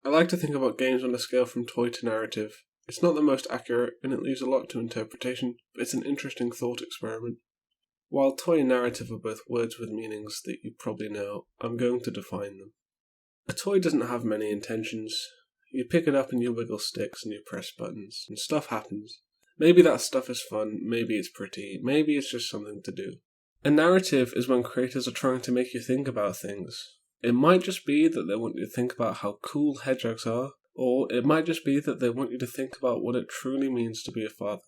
I like to think about games on a scale from toy to narrative. It's not the most accurate, and it leaves a lot to interpretation, but it's an interesting thought experiment. While toy and narrative are both words with meanings that you probably know, I'm going to define them. A toy doesn't have many intentions. You pick it up and you wiggle sticks and you press buttons, and stuff happens. Maybe that stuff is fun, maybe it's pretty, maybe it's just something to do. A narrative is when creators are trying to make you think about things. It might just be that they want you to think about how cool hedgehogs are, or it might just be that they want you to think about what it truly means to be a father.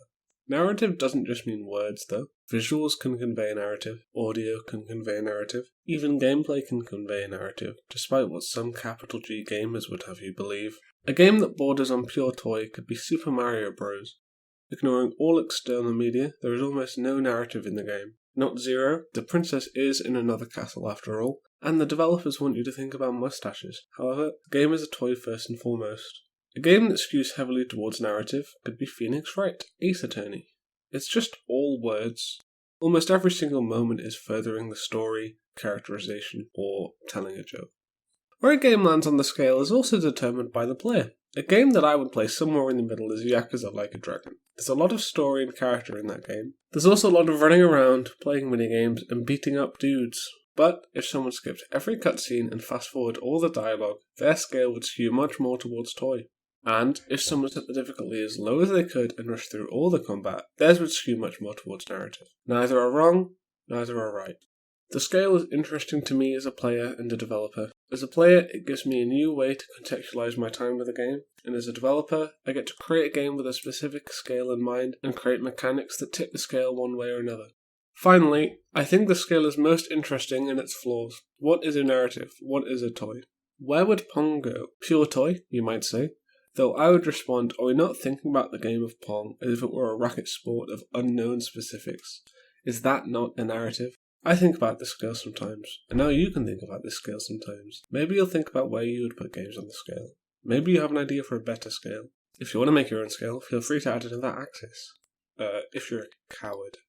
Narrative doesn't just mean words, though. Visuals can convey a narrative, audio can convey a narrative, even gameplay can convey a narrative, despite what some capital G gamers would have you believe. A game that borders on pure toy could be Super Mario Bros. Ignoring all external media, there is almost no narrative in the game. Not zero, the princess is in another castle after all, and the developers want you to think about mustaches. However, the game is a toy first and foremost. A game that skews heavily towards narrative could be Phoenix Wright, Ace Attorney. It's just all words. Almost every single moment is furthering the story, characterization, or telling a joke. Where a game lands on the scale is also determined by the player. A game that I would play somewhere in the middle is Yakuza Like a Dragon. There's a lot of story and character in that game. There's also a lot of running around, playing minigames, and beating up dudes. But if someone skipped every cutscene and fast forward all the dialogue, their scale would skew much more towards toy. And if someone set the difficulty as low as they could and rushed through all the combat, theirs would skew much more towards narrative. Neither are wrong, neither are right. The scale is interesting to me as a player and a developer. As a player, it gives me a new way to contextualize my time with a game, and as a developer, I get to create a game with a specific scale in mind and create mechanics that tip the scale one way or another. Finally, I think the scale is most interesting in its flaws. What is a narrative? What is a toy? Where would Pong go? Pure toy, you might say. Though I would respond, are we not thinking about the game of Pong as if it were a racket sport of unknown specifics? Is that not a narrative? I think about this scale sometimes, and now you can think about this scale sometimes. Maybe you'll think about where you would put games on the scale. Maybe you have an idea for a better scale. If you want to make your own scale, feel free to add it in that axis. If you're a coward.